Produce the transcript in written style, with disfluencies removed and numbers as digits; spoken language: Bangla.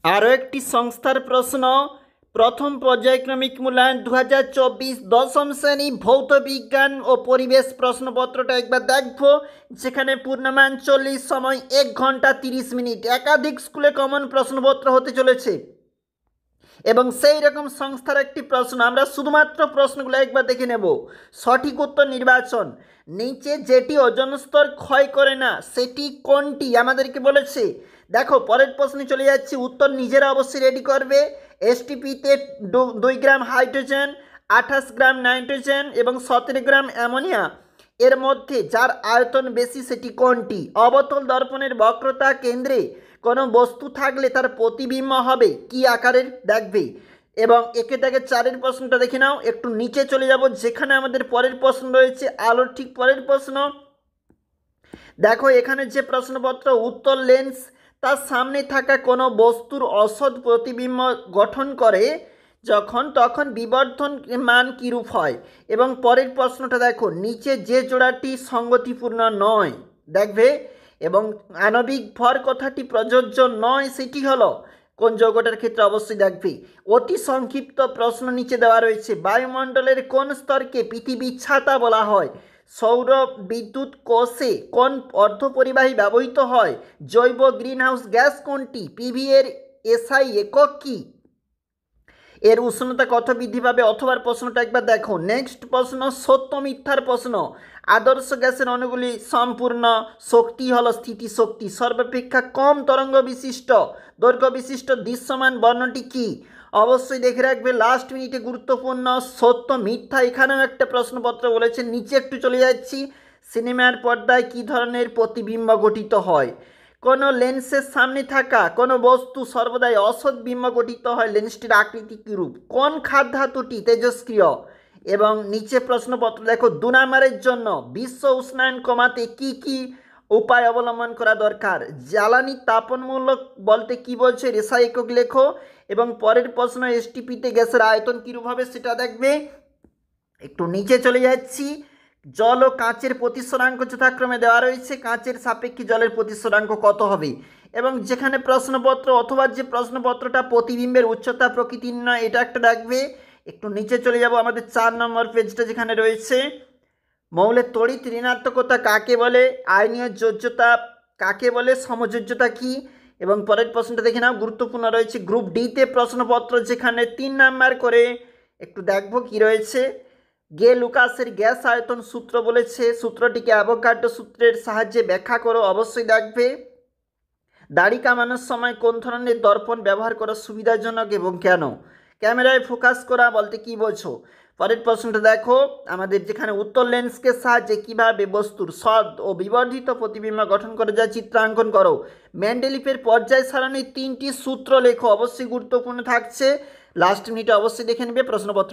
আরও একটি সংস্থার প্রশ্ন, প্রথম পর্যায়ক্রমিক মূল্যায়ন 2024 দশম শ্রেণী ভৌত বিজ্ঞান ও পরিবেশ প্রশ্নপত্রটা একবার দেখবো, যেখানে পূর্ণমান 40, সময় 1 ঘন্টা 30 মিনিট। একাধিক স্কুলে কমন প্রশ্নপত্র হতে চলেছে এবং সেই রকম সংস্থার একটি প্রশ্ন। আমরা শুধুমাত্র প্রশ্নগুলো একবার দেখে নেব। সঠিক উত্তর নির্বাচন। নিচে যেটি ওজন স্তর ক্ষয় করে না সেটি কোনটি আমাদেরকে বলেছে। দেখো পরের প্রশ্নে চলে যাচ্ছি, উত্তর নিজেরা অবশ্যই রেডি করবে। এসটিপিতে 2 গ্রাম হাইড্রোজেন, 28 গ্রাম নাইট্রোজেন এবং 17 গ্রাম অ্যামোনিয়া এর মধ্যে যার আয়তন বেশি সেটি কোনটি? অবতল দর্পণের বক্রতা কেন্দ্রে কোনো বস্তু থাকলে তার প্রতিবিম্ব হবে কি আকারের দেখবে। এবং একে থেকে 4-এর প্রশ্নটা দেখে নাও। একটু নিচে চলে যাব, যেখানে আমাদের পরের প্রশ্ন রয়েছে, আলোর ঠিক পরের প্রশ্ন। দেখো এখানে যে প্রশ্নপত্র, উত্তর লেন্স তার সামনে থাকা কোনো বস্তুর অসৎ প্রতিবিম্ব গঠন করে যখন তখন বিবর্ধন মান কীরূপ হয়। এবং পরের প্রশ্নটা দেখো, নিচে যে জোড়াটি সঙ্গতিপূর্ণ নয় দেখবে এবং আণবিক ভর কথাটি প্রযোজ্য নয় সেটি হলো কোন যৌগটার ক্ষেত্রে অবশ্যই দেখবে। অতি সংক্ষিপ্ত প্রশ্ন নিচে দেওয়া রয়েছে, বায়ুমণ্ডলের কোন স্তরকে পৃথিবীর ছাতা বলা হয়? সৌর বিদ্যুৎ কোষে কোন অর্ধপরিবাহী ব্যবহৃত হয়? জৈব গ্রিনহাউস গ্যাস কোনটি? পিভি এর এসআই একক কি? এর উষ্ণতা কত বৃদ্ধি পাবে? অথবা প্রশ্নটা একবার দেখো। নেক্সট প্রশ্ন, সত্য মিথ্যার প্রশ্ন। আদর্শ গ্যাসের অণুগুলি সম্পূর্ণ শক্তি হলো স্থিতি শক্তি। সর্বাপেক্ষা কম তরঙ্গ বিশিষ্ট দৈর্ঘ্য বিশিষ্ট দৃশ্যমান বর্ণটি কি? অবশ্যই দেখে রাখবে, লাস্ট মিনিটে গুরুত্বপূর্ণ। সত্য মিথ্যা এখানেও একটা প্রশ্নপত্র বলেছে। নিচে একটু চলে যাচ্ছি, সিনেমার পর্দায় কী ধরনের প্রতিবিম্ব গঠিত হয়? কোনো লেন্সের সামনে থাকা কোনো বস্তু সর্বদাই অসৎ বিম্ব গঠিত হয়। লেন্সটির আকৃতি কীরূপ? কোন খাদ ধাতুটি তেজস্ক্রিয়? এবং নিচে প্রশ্নপত্র দেখো, 2 নম্বরের জন্য বিশ্ব উষ্ণায়ন কমাতে কি কি উপায় অবলম্বন করা দরকার? জ্বালানি তাপনমূলক বলতে কি বলছে? রেশা একক লেখো। এবং পরের প্রশ্ন, এসটিপিতে গ্যাসের আয়তন কীরূপ হবে সেটা দেখবে। একটু নিচে চলে যাচ্ছি, জল ও কাঁচের প্রতিসরাঙ্ক যথাক্রমে দেওয়া রয়েছে। কাঁচের সাপেক্ষে জলের প্রতিসরাঙ্ক কত হবে? এবং যেখানে প্রশ্নপত্র অথবা যে প্রশ্নপত্রটা প্রতিবিম্বের উচ্চতা প্রকৃতি নয় এটা একটা দেখবে। একটু নিচে চলে যাব, আমাদের 4 নম্বর পেজটা যেখানে রয়েছে, মৌলের তড়িৎ ঋণাত্মকতা কাকে বলে? আয়নীয় যোজ্যতা কাকে বলে? সমযোজ্যতা কি? এবং পরের প্রশ্নটা দেখে নাও, গুরুত্বপূর্ণ রয়েছে গ্রুপ ডিতে প্রশ্নপত্র, যেখানে 3 নাম্বার করে একটু দেখবো কি রয়েছে। গে লুকাসের গ্যাস আয়তন সূত্র বলেছে, সূত্রটিকে অ্যাভোগাড্রো সূত্রের সাহায্যে ব্যাখ্যা করো। অবশ্যই দেখবে। দাড়ি কামানোর সময় কোন ধরনের দর্পণ ব্যবহার করা সুবিধাজনক এবং কেন? ক্যামেরায় ফোকাস করা বলতে কি বোঝো? পরের প্রশ্নটা দেখো, আমাদের যেখানে উত্তর লেন্সকে সাহায্যে কিভাবে বস্তুর সৎ ও বিবর্ধিত প্রতিবিম্ব গঠন করে যা চিত্রাঙ্কন করো। মেন্ডেলিফের পর্যায় সারণীর 3টি সূত্র লেখো। অবশ্যই গুরুত্বপূর্ণ থাকছে, লাস্ট মিনিটে অবশ্যই দেখে নেবে প্রশ্নপত্র।